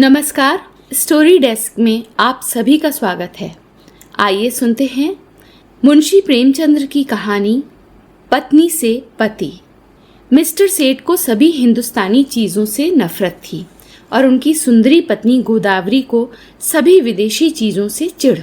नमस्कार। Story desk में आप सभी का स्वागत है। आइए सुनते हैं मुंशी प्रेमचंद्र की कहानी पत्नी से पति। मिस्टर सेठ को सभी हिंदुस्तानी चीज़ों से नफरत थी और उनकी सुंदरी पत्नी गोदावरी को सभी विदेशी चीज़ों से चिढ़।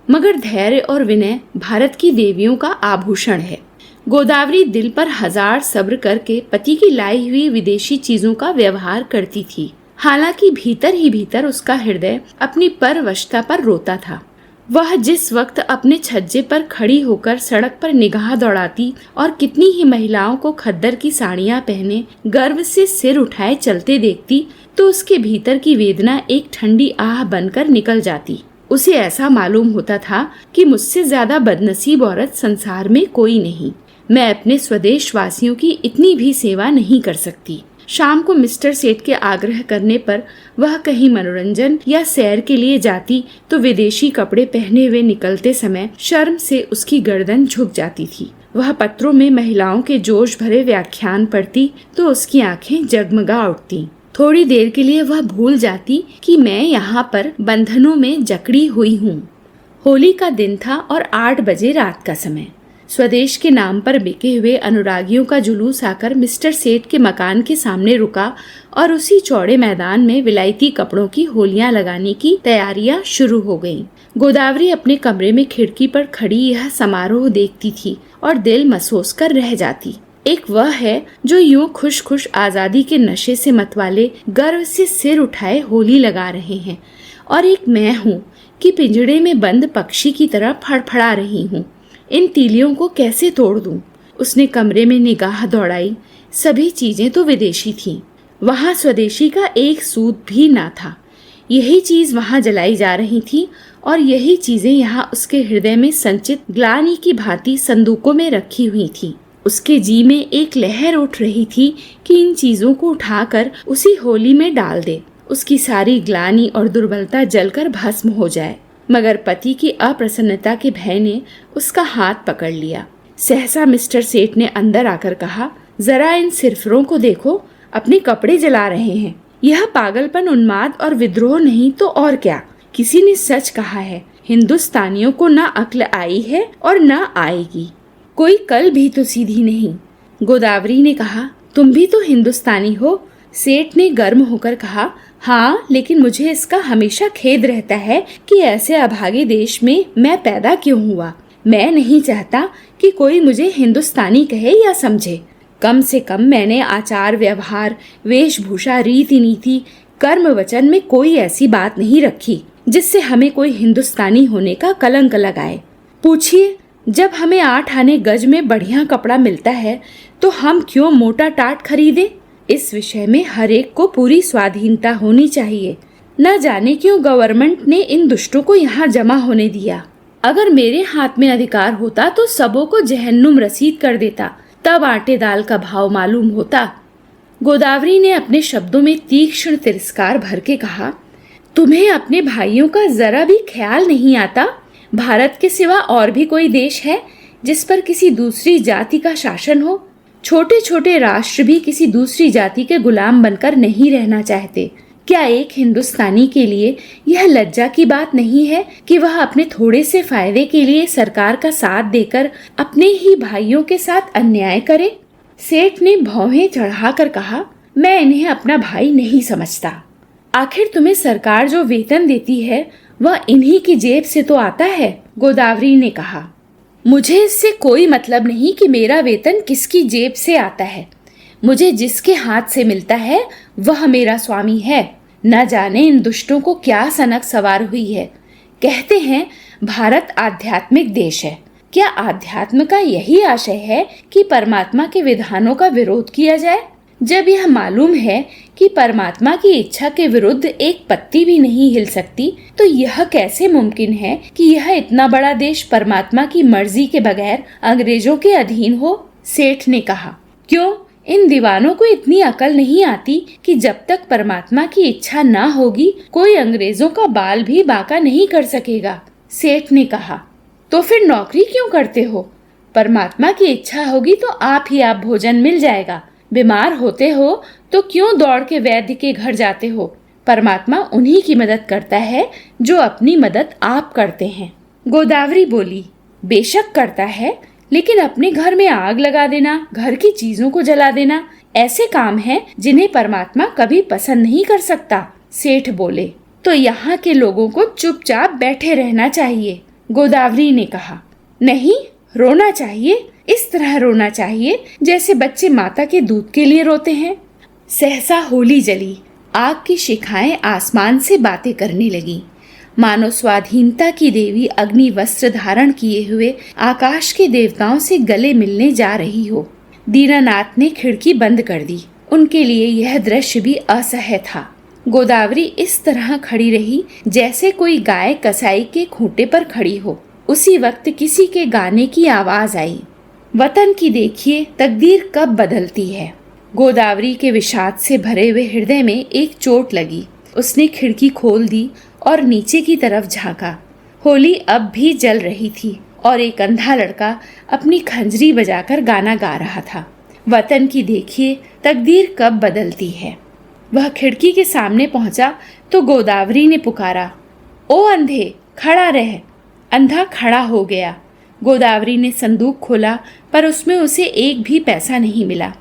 मगर धैर्य और विनय भारत की देवियों का आभूषण है। गोदावरी दिल पर हजार सब्र करके पति की लाई हुई विदेशी चीज़ों का व्यवहार करती थी। हालांकि भीतर ही भीतर उसका हृदय अपनी परवशता पर रोता था। वह जिस वक्त अपने छज्जे पर खड़ी होकर सड़क पर निगाह दौड़ाती और कितनी ही महिलाओं को खद्दर की साड़ियां पहने गर्व से सिर उठाए चलते देखती, तो उसके भीतर की वेदना एक ठंडी आह बनकर निकल जाती। उसे ऐसा मालूम होता था कि मुझसे ज्यादा बदनसीब औरत संसार में कोई नहीं। मैं अपने स्वदेश वासियों की इतनी भी सेवा नहीं कर सकती। शाम को मिस्टर सेठ के आग्रह करने पर वह कहीं मनोरंजन या सैर के लिए जाती तो विदेशी कपड़े पहने हुए निकलते समय शर्म से उसकी गर्दन झुक जाती थी। वह पत्रों में महिलाओं के जोश भरे व्याख्यान पढ़ती तो उसकी आंखें जगमगा उठती। थोड़ी देर के लिए वह भूल जाती कि मैं यहाँ पर बंधनों में जकड़ी हुई हूँ। होली का दिन था और 8 बजे रात का समय। स्वदेश के नाम पर बिके हुए अनुरागियों का जुलूस आकर मिस्टर सेठ के मकान के सामने रुका और उसी चौड़े मैदान में विलायती कपड़ों की होलियां लगाने की तैयारियां शुरू हो गईं। गोदावरी अपने कमरे में खिड़की पर खड़ी यह समारोह देखती थी और दिल महसूस कर रह जाती। एक वह है जो यूं खुश खुश आजादी के नशे से मतवाले गर्व से सिर उठाए होली लगा रहे हैं, और एक मैं हूँ कि पिंजड़े में बंद पक्षी की तरह फड़फड़ा रही हूँ। इन तीलियों को कैसे तोड़ दूं? उसने कमरे में निगाह दौड़ाई। सभी चीजें तो विदेशी थीं। वहां स्वदेशी का एक सूत भी ना था। यही चीज वहां जलाई जा रही थी और यही चीजें यहाँ उसके हृदय में संचित ग्लानि की भांति संदूकों में रखी हुई थी। उसके जी में एक लहर उठ रही थी कि इन चीजों को उठाकर उसी होली में डाल दे। उसकी सारी ग्लानि और दुर्बलता जलकर भस्म हो जाए। मगर पति की अप्रसन्नता के भय ने उसका हाथ पकड़ लिया। सहसा मिस्टर सेठ ने अंदर आकर कहा, जरा इन सिरफरों को देखो, अपने कपड़े जला रहे हैं। यह पागलपन, उन्माद और विद्रोह नहीं तो और क्या। किसी ने सच कहा है, हिंदुस्तानियों को ना अक्ल आई है और ना आएगी। कोई कल भी तो सीधी नहीं। गोदावरी ने कहा, तुम भी तो हिंदुस्तानी हो। सेठ ने गर्म होकर कहा, हाँ, लेकिन मुझे इसका हमेशा खेद रहता है कि ऐसे अभागे देश में मैं पैदा क्यों हुआ। मैं नहीं चाहता कि कोई मुझे हिंदुस्तानी कहे या समझे। कम से कम मैंने आचार व्यवहार, वेशभूषा, रीति नीति, कर्म वचन में कोई ऐसी बात नहीं रखी जिससे हमें कोई हिंदुस्तानी होने का कलंक लगाए। पूछिए, जब हमें 8 आने गज में बढ़िया कपड़ा मिलता है तो हम क्यों मोटा टाट खरीदें? इस विषय में हर एक को पूरी स्वाधीनता होनी चाहिए। न जाने क्यों गवर्नमेंट ने इन दुष्टों को यहाँ जमा होने दिया। अगर मेरे हाथ में अधिकार होता तो सबों को जहन्नुम रसीद कर देता, तब आटे दाल का भाव मालूम होता। गोदावरी ने अपने शब्दों में तीक्ष्ण तिरस्कार भर के कहा, तुम्हें अपने भाइयों का जरा भी ख्याल नहीं आता? भारत के सिवा और भी कोई देश है जिस पर किसी दूसरी जाति का शासन हो? छोटे छोटे राष्ट्र भी किसी दूसरी जाति के गुलाम बनकर नहीं रहना चाहते। क्या एक हिंदुस्तानी के लिए यह लज्जा की बात नहीं है कि वह अपने थोड़े से फायदे के लिए सरकार का साथ देकर अपने ही भाइयों के साथ अन्याय करे? सेठ ने भौहें चढ़ाकर कहा, मैं इन्हें अपना भाई नहीं समझता। आखिर तुम्हें सरकार जो वेतन देती है वह इन्हीं की जेब से तो आता है। गोदावरी ने कहा, मुझे इससे कोई मतलब नहीं कि मेरा वेतन किसकी जेब से आता है। मुझे जिसके हाथ से मिलता है वह मेरा स्वामी है। न जाने इन दुष्टों को क्या सनक सवार हुई है। कहते हैं भारत आध्यात्मिक देश है। क्या आध्यात्म का यही आशय है कि परमात्मा के विधानों का विरोध किया जाए? जब यह मालूम है कि परमात्मा की इच्छा के विरुद्ध एक पत्ती भी नहीं हिल सकती, तो यह कैसे मुमकिन है कि यह इतना बड़ा देश परमात्मा की मर्जी के बगैर अंग्रेजों के अधीन हो? सेठ ने कहा, क्यों इन दीवानों को इतनी अकल नहीं आती कि जब तक परमात्मा की इच्छा ना होगी कोई अंग्रेजों का बाल भी बांका नहीं कर सकेगा। सेठ ने कहा, तो फिर नौकरी क्यों करते हो? परमात्मा की इच्छा होगी तो आप ही आप भोजन मिल जाएगा। बीमार होते हो तो क्यों दौड़ के वैद्य के घर जाते हो? परमात्मा उन्हीं की मदद करता है जो अपनी मदद आप करते हैं। गोदावरी बोली, बेशक करता है, लेकिन अपने घर में आग लगा देना, घर की चीजों को जला देना ऐसे काम हैं जिन्हें परमात्मा कभी पसंद नहीं कर सकता। सेठ बोले, तो यहाँ के लोगों को चुपचाप बैठे रहना चाहिए। गोदावरी ने कहा, नहीं, रोना चाहिए, इस तरह रोना चाहिए जैसे बच्चे माता के दूध के लिए रोते हैं। सहसा होली जली, आग की शिखाएं आसमान से बातें करने लगी, मानो स्वाधीनता की देवी अग्नि वस्त्र धारण किए हुए आकाश के देवताओं से गले मिलने जा रही हो। दीनानाथ ने खिड़की बंद कर दी। उनके लिए यह दृश्य भी असह्य था। गोदावरी इस तरह खड़ी रही जैसे कोई गाय कसाई के खूंटे पर खड़ी हो। उसी वक्त किसी के गाने की आवाज आई, वतन की देखिए तकदीर कब बदलती है। गोदावरी के विषाद से भरे हुए हृदय में एक चोट लगी। उसने खिड़की खोल दी और नीचे की तरफ झांका। होली अब भी जल रही थी और एक अंधा लड़का अपनी खंजरी बजाकर गाना गा रहा था, वतन की देखिए तकदीर कब बदलती है। वह खिड़की के सामने पहुंचा तो गोदावरी ने पुकारा, ओ अंधे, खड़ा रह। अंधा खड़ा हो गया। गोदावरी ने संदूक खोला पर उसमें उसे एक भी पैसा नहीं मिला।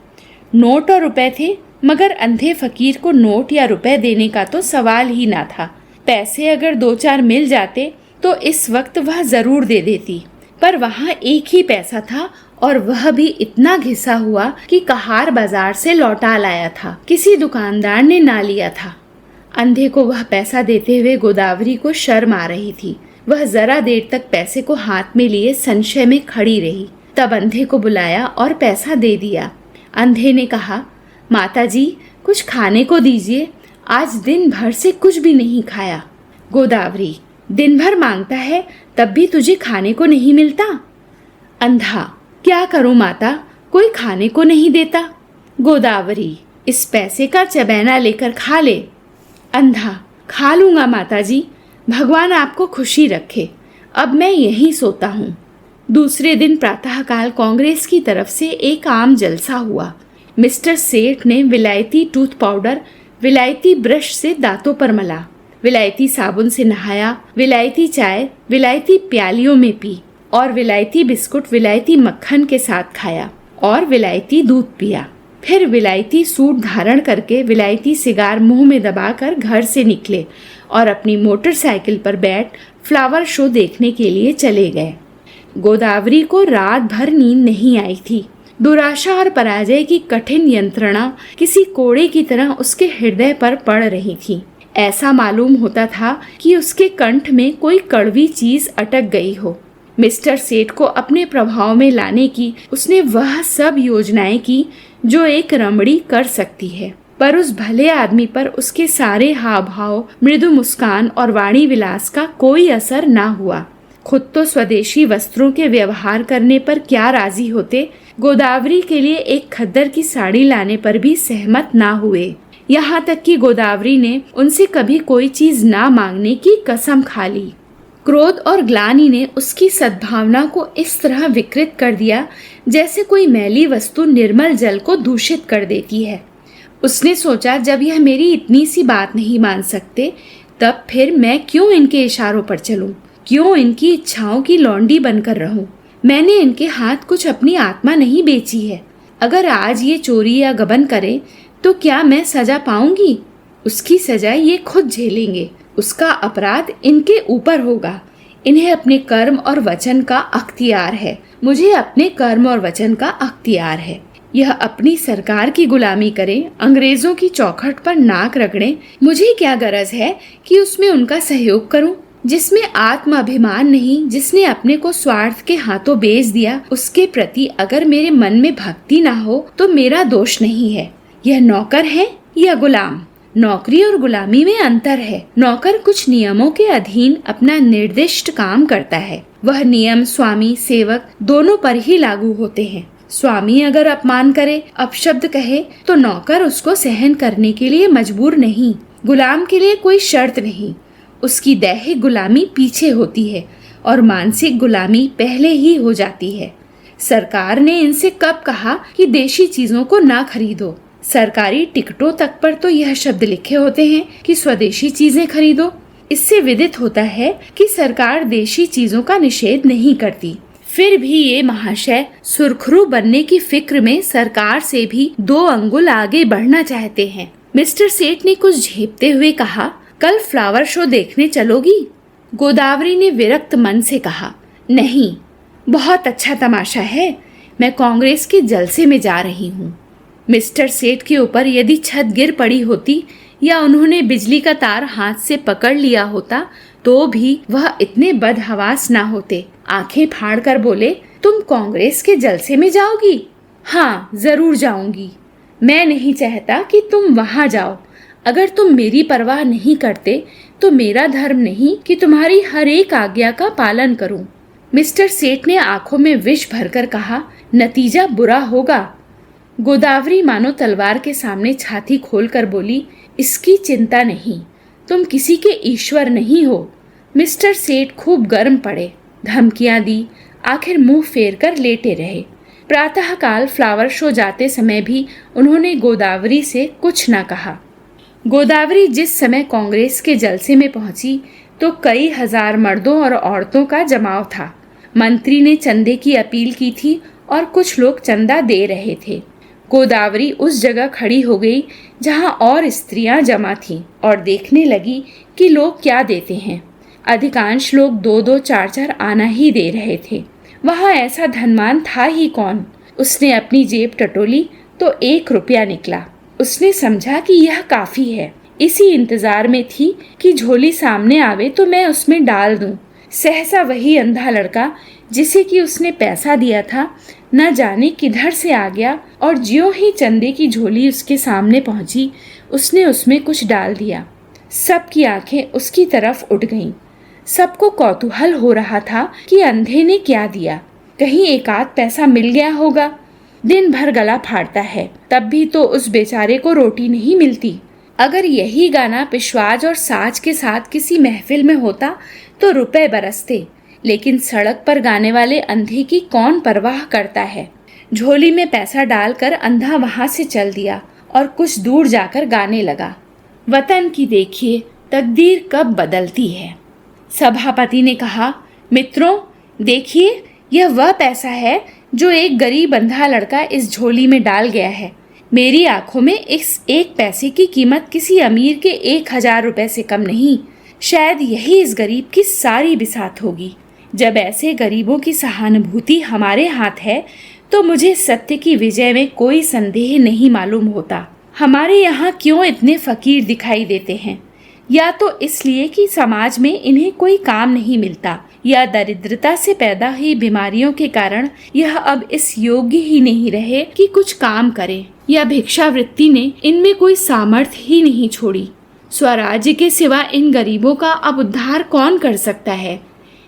नोट और रुपए थे, मगर अंधे फकीर को नोट या रुपए देने का तो सवाल ही ना था। पैसे अगर 2-4 मिल जाते तो इस वक्त वह जरूर दे देती, पर वहाँ एक ही पैसा था और वह भी इतना घिसा हुआ कि कहार बाजार से लौटा लाया था, किसी दुकानदार ने ना लिया था। अंधे को वह पैसा देते हुए गोदावरी को शर्म आ रही थी। वह जरा देर तक पैसे को हाथ में लिए संशय में खड़ी रही। तब अंधे को बुलाया और पैसा दे दिया। अंधे ने कहा, माताजी, कुछ खाने को दीजिए, आज दिन भर से कुछ भी नहीं खाया। गोदावरी, दिन भर मांगता है तब भी तुझे खाने को नहीं मिलता। अंधा, क्या करूं माता, कोई खाने को नहीं देता। गोदावरी, इस पैसे का चबैना लेकर खा ले। अंधा, खा लूंगा माताजी, भगवान आपको खुशी रखे, अब मैं यहीं सोता हूँ। दूसरे दिन प्रातःकाल कांग्रेस की तरफ से एक आम जलसा हुआ। मिस्टर सेठ ने विलायती टूथ पाउडर विलायती ब्रश से दांतों पर मला, विलायती साबुन से नहाया, विलायती चाय विलायती प्यालियों में पी और विलायती बिस्कुट विलायती मक्खन के साथ खाया और विलायती दूध पिया। फिर विलायती सूट धारण करके विलायती सिगार मुंह में दबाकर घर से निकले और अपनी मोटरसाइकिल पर बैठ फ्लावर शो देखने के लिए चले गए। गोदावरी को रात भर नींद नहीं आई थी। दुराशा और पराजय की कठिन यंत्रणा किसी कोड़े की तरह उसके हृदय पर पड़ रही थी। ऐसा मालूम होता था कि उसके कंठ में कोई कड़वी चीज अटक गई हो। मिस्टर सेठ को अपने प्रभाव में लाने की उसने वह सब योजनाएं की जो एक रमणी कर सकती है, पर उस भले आदमी पर उसके सारे हाव भाव, मृदु मुस्कान और वाणी विलास का कोई असर ना हुआ। खुद तो स्वदेशी वस्त्रों के व्यवहार करने पर क्या राजी होते, गोदावरी के लिए एक खद्दर की साड़ी लाने पर भी सहमत ना हुए। यहाँ तक कि गोदावरी ने उनसे कभी कोई चीज ना मांगने की कसम खा ली। क्रोध और ग्लानि ने उसकी सद्भावना को इस तरह विकृत कर दिया जैसे कोई मैली वस्तु निर्मल जल को दूषित कर देती है। उसने सोचा, जब यह मेरी इतनी सी बात नहीं मान सकते, तब फिर मैं क्यों इनके इशारों पर चलूं, क्यों इनकी इच्छाओं की लौंडी बनकर रहूं। मैंने इनके हाथ कुछ अपनी आत्मा नहीं बेची है। अगर आज ये चोरी या गबन करे तो क्या मैं सजा पाऊंगी? उसकी सजा ये खुद झेलेंगे। उसका अपराध इनके ऊपर होगा। इन्हें अपने कर्म और वचन का अख्तियार है, मुझे अपने कर्म और वचन का अख्तियार है। यह अपनी सरकार की गुलामी करें, अंग्रेजों की चौखट पर नाक रगड़ें, मुझे क्या गरज है कि उसमें उनका सहयोग करूं? जिसमें आत्माभिमान नहीं, जिसने अपने को स्वार्थ के हाथों बेच दिया, उसके प्रति अगर मेरे मन में भक्ति ना हो तो मेरा दोष नहीं है। यह नौकर है या गुलाम? नौकरी और गुलामी में अंतर है। नौकर कुछ नियमों के अधीन अपना निर्दिष्ट काम करता है। वह नियम स्वामी सेवक दोनों पर ही लागू होते हैं। स्वामी अगर अपमान करे, अपशब्द कहे, तो नौकर उसको सहन करने के लिए मजबूर नहीं। गुलाम के लिए कोई शर्त नहीं। उसकी दैहिक गुलामी पीछे होती है और मानसिक गुलामी पहले ही हो जाती है। सरकार ने इनसे कब कहा कि देशी चीजों को ना खरीदो? सरकारी टिकटों तक पर तो यह शब्द लिखे होते हैं कि स्वदेशी चीजें खरीदो। इससे विदित होता है कि सरकार देशी चीजों का निषेध नहीं करती। फिर भी ये महाशय सुरखरू बनने की फिक्र में सरकार से भी 2 अंगुल आगे बढ़ना चाहते हैं। मिस्टर सेठ ने कुछ झेपते हुए कहा, कल फ्लावर शो देखने चलोगी? गोदावरी ने विरक्त मन से कहा, नहीं, बहुत अच्छा तमाशा है, मैं कांग्रेस के जलसे में जा रही हूँ। मिस्टर सेठ के ऊपर यदि छत गिर पड़ी होती या उन्होंने बिजली का तार हाथ से पकड़ लिया होता तो भी वह इतने बदहवास ना होते। आंखें फाड़ कर बोले, तुम कांग्रेस के जलसे में जाओगी? हाँ, जरूर जाऊंगी। मैं नहीं चाहता कि तुम वहां जाओ। अगर तुम मेरी परवाह नहीं करते तो मेरा धर्म नहीं कि तुम्हारी हर एक आज्ञा का पालन करूं। मिस्टर सेठ ने आंखों में विष भरकर कहा, नतीजा बुरा होगा। गोदावरी मानो तलवार के सामने छाती खोलकर बोली, इसकी चिंता नहीं, तुम किसी के ईश्वर नहीं हो। मिस्टर सेठ खूब गर्म पड़े, धमकियां दी, आखिर मुंह फेर कर लेटे रहे। प्रातःकाल फ्लावर शो जाते समय भी उन्होंने गोदावरी से कुछ न कहा। गोदावरी जिस समय कांग्रेस के जलसे में पहुंची तो कई हजार मर्दों और औरतों का जमाव था। मंत्री ने चंदे की अपील की थी और कुछ लोग चंदा दे रहे थे। गोदावरी उस जगह खड़ी हो गई जहां और स्त्रियां जमा थीं और देखने लगी कि लोग क्या देते हैं। अधिकांश लोग 2-2, 4-4 आना ही दे रहे थे। वहां ऐसा धनवान था ही कौन। उसने अपनी जेब टटोली तो 1 रुपया निकला। उसने समझा कि यह काफी है। इसी इंतजार में थी कि झोली सामने आवे तो मैं उसमें डाल दूं। सहसा वही अंधा लड़का जिसे कि उसने पैसा दिया था न जाने किधर से आ गया और ज्यों ही चंदे की झोली उसके सामने पहुंची उसने उसमें कुछ डाल दिया। सबकी आंखें उसकी तरफ उठ गईं। सबको कौतूहल हो रहा था कि अंधे ने क्या दिया, कहीं 1-8 पैसा मिल गया होगा। दिन भर गला फाड़ता है, तब भी तो उस बेचारे को रोटी नहीं मिलती। अगर यही गाना पिशवाज और साज के साथ किसी महफिल में होता तो रुपए बरसते, लेकिन सड़क पर गाने वाले अंधे की कौन परवाह करता है। झोली में पैसा डालकर अंधा वहां से चल दिया और कुछ दूर जाकर गाने लगा, वतन की देखिए तकदीर कब बदलती है। सभापति ने कहा, मित्रों देखिए, यह वह पैसा है जो एक गरीब अंधा लड़का इस झोली में डाल गया है। मेरी आंखों में इस 1 पैसे की कीमत किसी अमीर के 1000 रुपए से कम नहीं। शायद यही इस गरीब की सारी बिसात होगी। जब ऐसे गरीबों की सहानुभूति हमारे हाथ है तो मुझे सत्य की विजय में कोई संदेह नहीं मालूम होता। हमारे यहाँ क्यों इतने फकीर दिखाई देते हैं? या तो इसलिए कि समाज में इन्हें कोई काम नहीं मिलता, या दरिद्रता से पैदा हुई बीमारियों के कारण यह अब इस योग्य ही नहीं रहे कि कुछ काम करें, या भिक्षावृत्ति ने इनमें कोई सामर्थ्य ही नहीं छोड़ी। स्वराज्य के सिवा इन गरीबों का अब उद्धार कौन कर सकता है?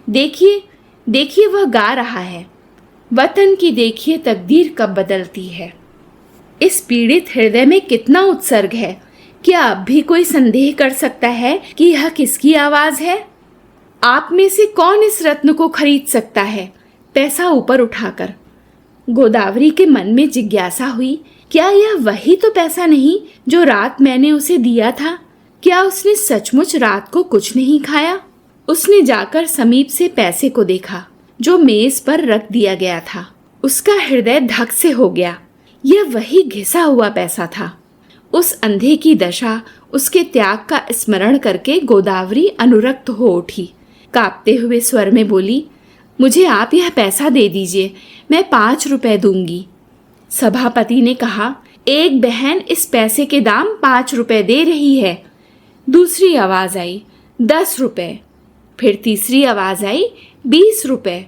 देखिए देखिए, वह गा रहा है, वतन की देखिए तकदीर कब बदलती है। इस पीड़ित हृदय में कितना उत्सर्ग है। क्या अब भी कोई संदेह कर सकता है कि यह किसकी आवाज है? आप में से कौन इस रत्न को खरीद सकता है, पैसा ऊपर उठाकर? गोदावरी के मन में जिज्ञासा हुई, क्या यह वही तो पैसा नहीं जो रात मैंने उसे दिया था? क्या उसने सचमुच रात को कुछ नहीं खाया? उसने जाकर समीप से पैसे को देखा जो मेज पर रख दिया गया था। उसका हृदय धक से हो गया। यह वही घिसा हुआ पैसा था। उस अंधे की दशा, उसके त्याग का स्मरण करके गोदावरी अनुरक्त हो उठी। कांपते हुए स्वर में बोली, मुझे आप यह पैसा दे दीजिए, मैं 5 रुपए दूंगी। सभापति ने कहा, एक बहन इस पैसे के दाम 5 रुपए दे रही है। दूसरी आवाज आई, 10 रुपए। फिर तीसरी आवाज आई, 20 रुपए।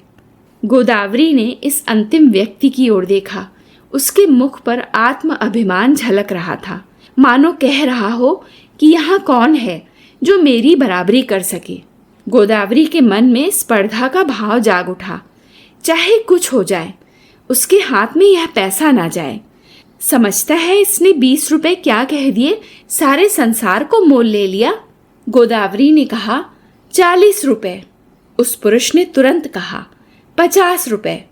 गोदावरी ने इस अंतिम व्यक्ति की ओर देखा। उसके मुख पर आत्म अभिमान झलक रहा था, मानो कह रहा हो कि यहाँ कौन है जो मेरी बराबरी कर सके। गोदावरी के मन में स्पर्धा का भाव जाग उठा। चाहे कुछ हो जाए, उसके हाथ में यह पैसा ना जाए। समझता है इसने 20 रुपए क्या कह दिए, सारे संसार को मोल ले लिया। गोदावरी ने कहा, 40 रुपए। उस पुरुष ने तुरंत कहा, 50 रुपए।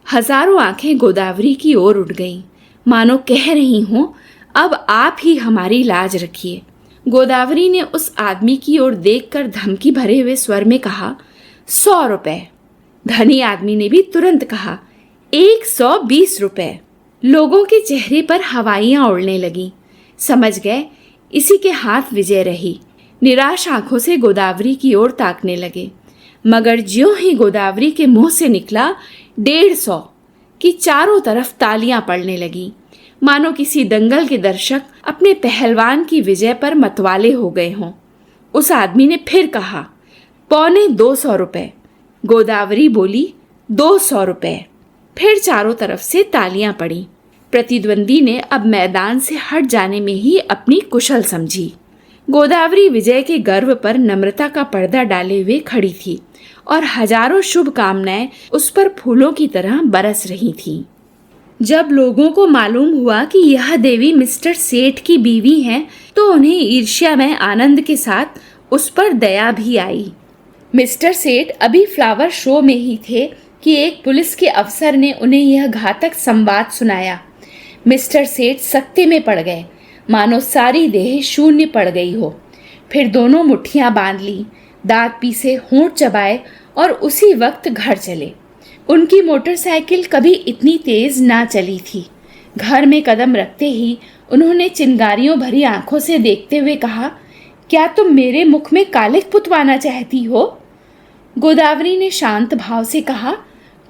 हजारों आंखें गोदावरी की ओर उठ गईं, मानो कह रही हों, अब आप ही हमारी लाज रखिए। गोदावरी ने उस आदमी की ओर देखकर धमकी भरे हुए स्वर में कहा, 100 रुपए। धनी आदमी ने भी तुरंत कहा, 120 रुपए। लोगों के चेहरे पर हवाइयां उड़ने लगी। समझ गए इसी के हाथ विजय रही। निराश आंखों से गोदावरी की ओर ताकने लगे, मगर ज्यों ही गोदावरी के मुंह से निकला 150 की चारों तरफ तालियां पड़ने लगी, मानो किसी दंगल के दर्शक अपने पहलवान की विजय पर मतवाले हो गए हों। उस आदमी ने फिर कहा, 225 रुपए। गोदावरी बोली, 200 रुपए। फिर चारों तरफ से तालियां पड़ी। प्रतिद्वंदी ने अब मैदान से हट जाने में ही अपनी कुशल समझी। गोदावरी विजय के गर्व पर नम्रता का पर्दा डाले हुए खड़ी थी और हजारों शुभकामनाएं उस पर फूलों की तरह बरस रही थीं। जब लोगों को मालूम हुआ कि यह देवी मिस्टर सेठ की बीवी हैं, तो उन्हें ईर्ष्या में आनंद के साथ उस पर दया भी आई। मिस्टर सेठ अभी फ्लावर शो में ही थे कि एक पुलिस के अफसर ने उन्हें यह घातक संवाद सुनाया। मिस्टर सेठ सकते में पड़ गए, मानो सारी देह शून्य पड़ गई हो। फिर दोनों मुट्ठियां बांध ली, दांत पीसे, होंठ चबाए और उसी वक्त घर चले। उनकी मोटरसाइकिल कभी इतनी तेज ना चली थी। घर में कदम रखते ही उन्होंने चिंगारियों भरी आंखों से देखते हुए कहा, क्या तुम मेरे मुख में कालिक पुतवाना चाहती हो? गोदावरी ने शांत भाव से कहा,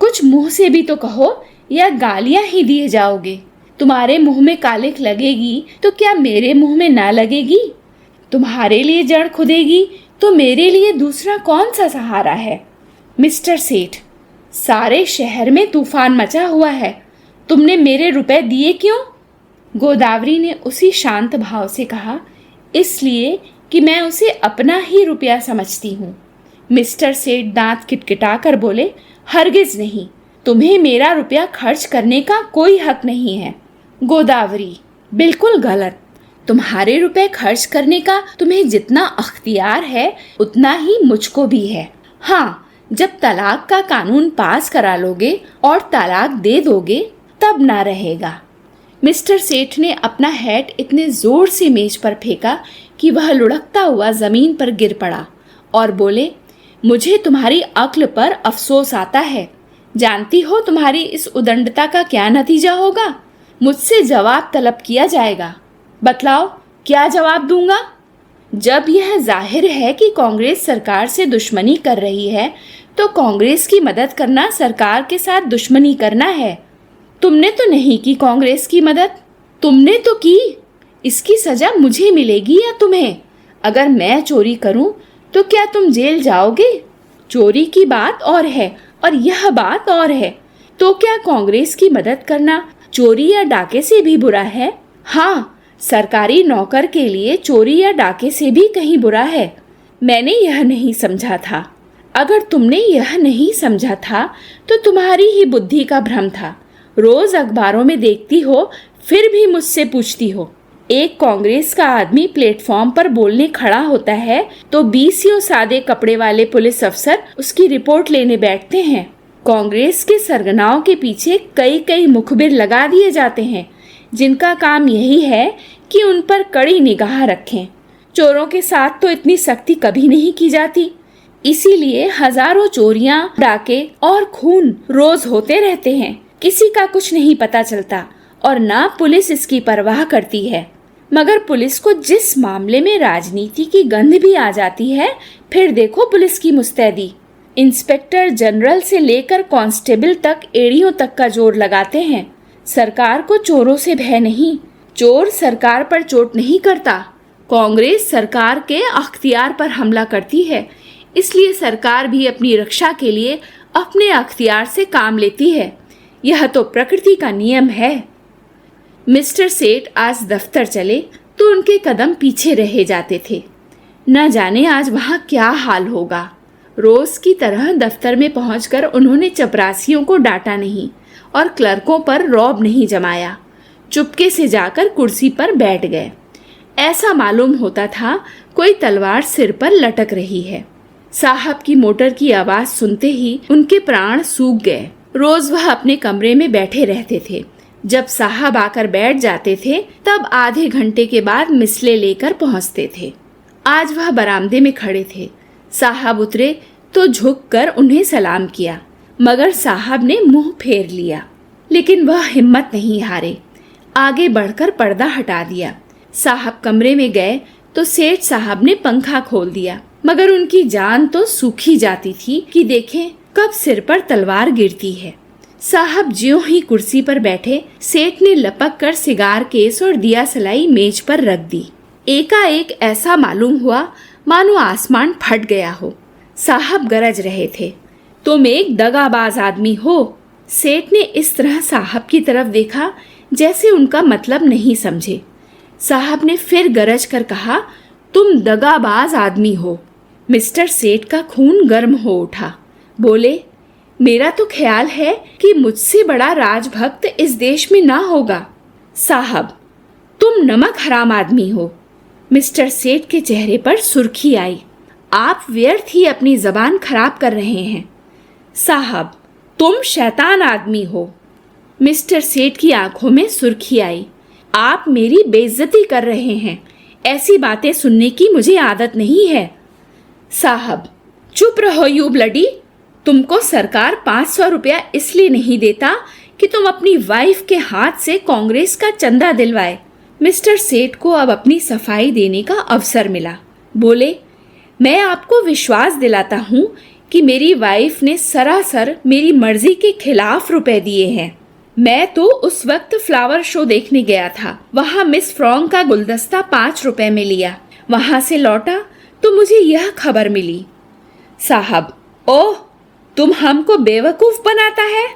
कुछ मुंह से भी तो कहो, या गालियां ही दिए जाओगे? तुम्हारे मुंह में कालिक लगेगी तो क्या मेरे मुंह में ना लगेगी? तुम्हारे लिए जड़ खुदेगी तो मेरे लिए दूसरा कौन सा सहारा है? मिस्टर सेठ, सारे शहर में तूफान मचा हुआ है, तुमने मेरे रुपए दिए क्यों? गोदावरी ने उसी शांत भाव से कहा, इसलिए कि मैं उसे अपना ही रुपया समझती हूँ। मिस्टर सेठ दांत किटकिटा कर बोले, हरगिज नहीं, तुम्हें मेरा रुपया खर्च करने का कोई हक नहीं है। गोदावरी, बिल्कुल गलत। तुम्हारे रुपए खर्च करने का तुम्हें जितना अख्तियार है उतना ही मुझको भी है। हाँ, जब तलाक का कानून पास करा लोगे और तलाक दे दोगे तब ना रहेगा। मिस्टर सेठ ने अपना हैट इतने जोर से मेज पर फेंका कि वह लुढ़कता हुआ जमीन पर गिर पड़ा और बोले, मुझे तुम्हारी अक्ल पर अफसोस आता है। जानती हो तुम्हारी इस उदंडता का क्या नतीजा होगा? मुझसे जवाब तलब किया जाएगा। बतलाओ, क्या जवाब दूंगा? जब यह जाहिर है कि कांग्रेस सरकार से दुश्मनी कर रही है, तो कांग्रेस की मदद करना सरकार के साथ दुश्मनी करना है। तुमने तो नहीं की कांग्रेस की मदद, तुमने तो की। इसकी सजा मुझे मिलेगी या तुम्हें? अगर मैं चोरी करूं तो क्या तुम जेल जाओगे? चोरी की बात और है और यह बात और है। तो क्या कांग्रेस की मदद करना चोरी या डाके से भी बुरा है? हाँ, सरकारी नौकर के लिए चोरी या डाके से भी कहीं बुरा है। मैंने यह नहीं समझा था। अगर तुमने यह नहीं समझा था तो तुम्हारी ही बुद्धि का भ्रम था। रोज अखबारों में देखती हो, फिर भी मुझसे पूछती हो। एक कांग्रेस का आदमी प्लेटफॉर्म पर बोलने खड़ा होता है तो 20 सादे कपड़े वाले पुलिस अफसर उसकी रिपोर्ट लेने बैठते हैं। कांग्रेस के सरगनाओं के पीछे कई मुखबिर लगा दिए जाते हैं, जिनका काम यही है कि उन पर कड़ी निगाह रखें। चोरों के साथ तो इतनी सख्ती कभी नहीं की जाती। इसीलिए हजारों चोरियां, डाके और खून रोज होते रहते हैं। किसी का कुछ नहीं पता चलता और ना पुलिस इसकी परवाह करती है। मगर पुलिस को जिस मामले में राजनीति की गंध भी आ जाती है, फिर देखो पुलिस की मुस्तैदी। इंस्पेक्टर जनरल से लेकर कांस्टेबल तक एड़ियों तक का जोर लगाते हैं। सरकार को चोरों से भय नहीं। चोर सरकार पर चोट नहीं करता। कांग्रेस सरकार के अख्तियार पर हमला करती है, इसलिए सरकार भी अपनी रक्षा के लिए अपने अख्तियार से काम लेती है। यह तो प्रकृति का नियम है। मिस्टर सेठ आज दफ्तर चले तो उनके कदम पीछे रहे जाते थे। न जाने आज वहाँ क्या हाल होगा। रोज की तरह दफ्तर में पहुंचकर उन्होंने चपरासियों को डांटा नहीं और क्लर्कों पर रौब नहीं जमाया। चुपके से जाकर कुर्सी पर बैठ गए। ऐसा मालूम होता था कोई तलवार सिर पर लटक रही है। साहब की मोटर की आवाज सुनते ही उनके प्राण सूख गए। रोज वह अपने कमरे में बैठे रहते थे, जब साहब आकर बैठ जाते थे तब आधे घंटे के बाद मिसले लेकर पहुंचते थे। आज वह बरामदे में खड़े थे। साहब उतरे तो झुककर उन्हें सलाम किया, मगर साहब ने मुंह फेर लिया। लेकिन वह हिम्मत नहीं हारे, आगे बढ़कर पर्दा हटा दिया। साहब कमरे में गए तो सेठ साहब ने पंखा खोल दिया, मगर उनकी जान तो सूखी जाती थी कि देखें कब सिर पर तलवार गिरती है। साहब ज्यों ही कुर्सी पर बैठे, सेठ ने लपक कर सिगार केस और दिया सलाई मेज पर रख दी। एकाएक ऐसा मालूम हुआ मानो आसमान फट गया हो। साहब गरज रहे थे, तुम एक दगाबाज आदमी हो। सेठ ने इस तरह साहब की तरफ देखा जैसे उनका मतलब नहीं समझे। साहब ने फिर गरज कर कहा, तुम दगाबाज आदमी हो। मिस्टर सेठ का खून गर्म हो उठा। बोले, मेरा तो ख्याल है कि मुझसे बड़ा राजभक्त इस देश में ना होगा। साहब, तुम नमक हराम आदमी हो। मिस्टर सेठ के चेहरे पर सुर्खी आई। आप व्यर्थ ही अपनी जबान खराब कर रहे हैं। साहब, तुम शैतान आदमी हो। मिस्टर सेठ की आंखों में सुर्खी आई। आप मेरी बेइज्जती कर रहे हैं। ऐसी बातें सुनने की मुझे आदत नहीं है। साहब, चुप रहो यू ब्लडी। तुमको सरकार 500 रुपया इसलिए नहीं देता कि तुम अपनी वाइफ के हाथ से कांग्रेस का चंदा दिलवाए। मिस्टर सेठ को अब अपनी सफाई देने का अवसर मिला। बोले, मैं आपको विश्वास दिलाता हूँ कि मेरी वाइफ ने सरासर मेरी मर्जी के खिलाफ रुपए दिए हैं। मैं तो उस वक्त फ्लावर शो देखने गया था। वहाँ मिस फ्रॉन्ग का गुलदस्ता 5 रुपए में लिया। वहाँ से लौटा तो मुझे यह खबर मिली। साहब, ओह, तुम हमको बेवकूफ बनाता है।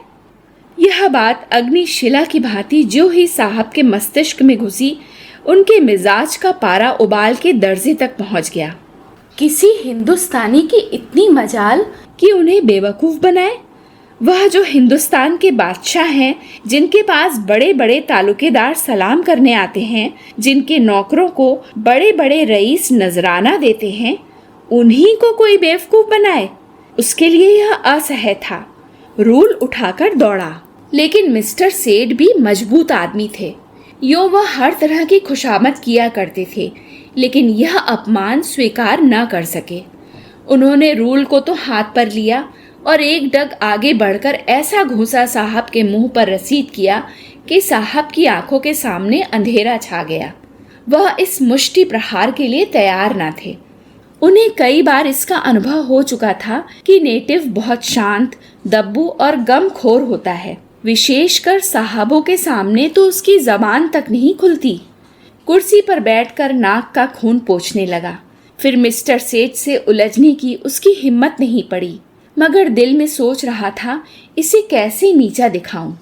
यह बात अग्निशिला की भांति जो ही साहब के मस्तिष्क में घुसी, उनके मिजाज का पारा उबाल के दर्जे तक पहुंच गया। किसी हिंदुस्तानी की इतनी मजाल कि उन्हें बेवकूफ बनाए। वह जो हिंदुस्तान के बादशाह हैं, जिनके पास बड़े बड़े तालुकेदार सलाम करने आते हैं, जिनके नौकरों को बड़े बड़े रईस नजराना देते हैं, उन्हीं को कोई बेवकूफ बनाए। उसके लिए यह असह्य था। रूल उठाकर दौड़ा। लेकिन मिस्टर सेठ भी मजबूत आदमी थे। यो वह हर तरह की खुशामद किया करते थे, लेकिन यह अपमान स्वीकार न कर सके। उन्होंने रूल को तो हाथ पर लिया और एक डग आगे बढ़कर ऐसा घूंसा साहब के मुंह पर रसीद किया कि साहब की आंखों के सामने अंधेरा छा गया। वह इस मुष्टि प्रहार के लिए तैयार न थे। उन्हें कई बार इसका अनुभव हो चुका था कि नेटिव बहुत शांत, दब्बू और गमखोर होता है। विशेषकर साहबों के सामने तो उसकी जबान तक नहीं खुलती। कुर्सी पर बैठकर नाक का खून पोंछने लगा। फिर मिस्टर सेठ से उलझने की उसकी हिम्मत नहीं पड़ी, मगर दिल में सोच रहा था इसे कैसे नीचा दिखाऊं।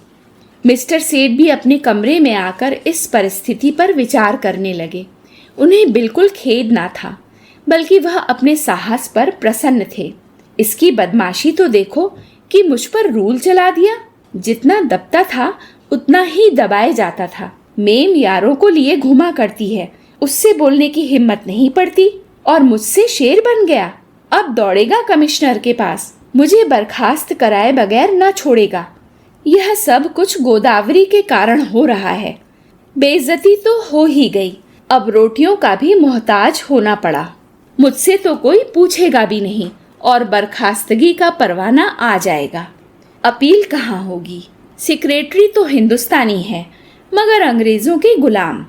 मिस्टर सेठ भी अपने कमरे में आकर इस परिस्थिति पर विचार करने लगे। उन्हें बिल्कुल खेद ना था, बल्कि वह अपने साहस पर प्रसन्न थे। इसकी बदमाशी तो देखो कि मुझ पर रूल चला दिया। जितना दबता था उतना ही दबाए जाता था। मेम यारों को लिए घुमा करती है, उससे बोलने की हिम्मत नहीं पड़ती और मुझसे शेर बन गया। अब दौड़ेगा कमिश्नर के पास, मुझे बर्खास्त कराए बगैर न छोड़ेगा। यह सब कुछ गोदावरी के कारण हो रहा है। बेइज्जती तो हो ही गई, अब रोटियों का भी मोहताज होना पड़ा। मुझसे तो कोई पूछेगा भी नहीं और बर्खास्तगी का परवाना आ जाएगा। अपील कहाँ होगी? सेक्रेटरी तो हिंदुस्तानी है, मगर अंग्रेजों के गुलाम।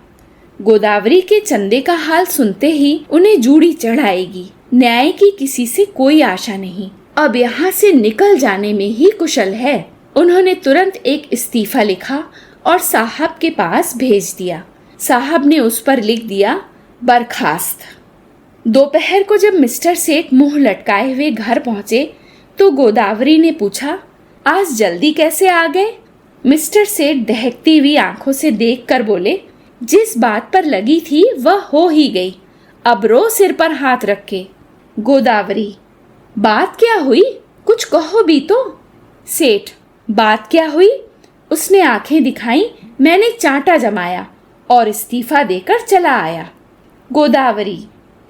गोदावरी के चंदे का हाल सुनते ही उन्हें जूड़ी चढ़ आएगी। न्याय की किसी से कोई आशा नहीं। अब यहाँ से निकल जाने में ही कुशल है। उन्होंने तुरंत एक इस्तीफा लिखा और साहब के पास भेज दिया। साहब ने उस पर लिख दिया, बर्खास्त। दोपहर को जब मिस्टर सेठ मुंह लटकाए हुए घर पहुंचे तो गोदावरी ने पूछा, आज जल्दी कैसे आ गए? मिस्टर सेठ दहकती हुई आंखों से देखकर बोले, जिस बात पर लगी थी वह हो ही गई, अब रो सिर पर हाथ रख के। गोदावरी, बात क्या हुई? कुछ कहो भी तो। सेठ, बात क्या हुई? उसने आंखें दिखाई, मैंने चांटा जमाया और इस्तीफा देकर चला आया। गोदावरी,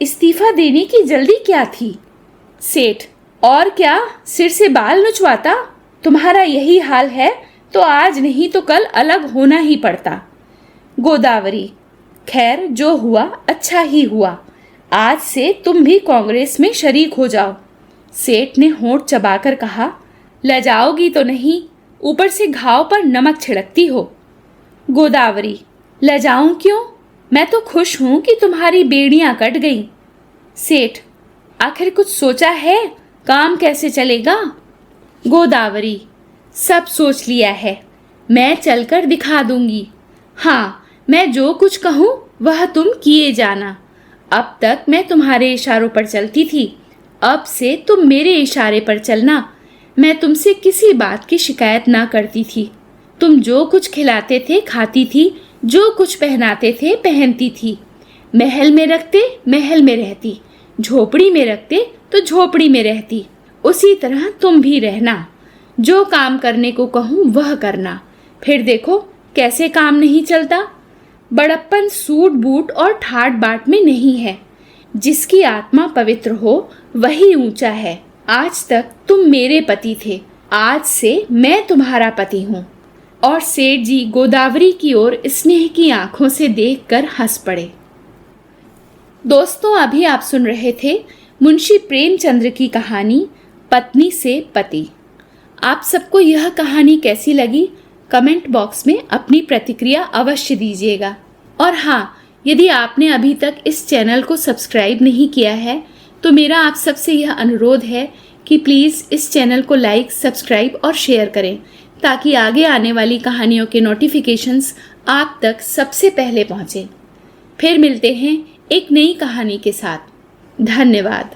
इस्तीफा देने की जल्दी क्या थी? सेठ, और क्या, सिर से बाल नुचवाता? तुम्हारा यही हाल है तो आज नहीं तो कल अलग होना ही पड़ता। गोदावरी, खैर जो हुआ अच्छा ही हुआ, आज से तुम भी कांग्रेस में शरीक हो जाओ। सेठ ने होंठ चबाकर कहा, लजाओगी तो नहीं, ऊपर से घाव पर नमक छिड़कती हो। गोदावरी, लजाऊं क्यों, मैं तो खुश हूं कि तुम्हारी बेड़ियां कट गई। सेठ, आखिर कुछ सोचा है, काम कैसे चलेगा? गोदावरी, सब सोच लिया है, मैं चलकर दिखा दूंगी। हाँ, मैं जो कुछ कहूँ वह तुम किए जाना। अब तक मैं तुम्हारे इशारों पर चलती थी, अब से तुम मेरे इशारे पर चलना। मैं तुमसे किसी बात की शिकायत ना करती थी। तुम जो कुछ खिलाते थे खाती थी, जो कुछ पहनाते थे पहनती थी। महल में रखते महल में रहती, झोपड़ी में रखते तो झोपड़ी में रहती। उसी तरह तुम भी रहना, जो काम करने को कहूँ वह करना। फिर देखो कैसे काम नहीं चलता। बड़प्पन सूट बूट और ठाट बाट में नहीं है। जिसकी आत्मा पवित्र हो वही ऊंचा है। आज तक तुम मेरे पति थे, आज से मैं तुम्हारा पति हूँ। और सेठ जी गोदावरी की ओर स्नेह की आंखों से देखकर हंस पड़े। दोस्तों, अभी आप सुन रहे थे मुंशी प्रेमचंद्र की कहानी पत्नी से पति। आप सबको यह कहानी कैसी लगी, कमेंट बॉक्स में अपनी प्रतिक्रिया अवश्य दीजिएगा। और हाँ, यदि आपने अभी तक इस चैनल को सब्सक्राइब नहीं किया है तो मेरा आप सबसे यह अनुरोध है कि प्लीज़ इस चैनल को लाइक, सब्सक्राइब और शेयर करें, ताकि आगे आने वाली कहानियों के नोटिफिकेशंस आप तक सबसे पहले पहुँचें। फिर मिलते हैं एक नई कहानी के साथ। धन्यवाद।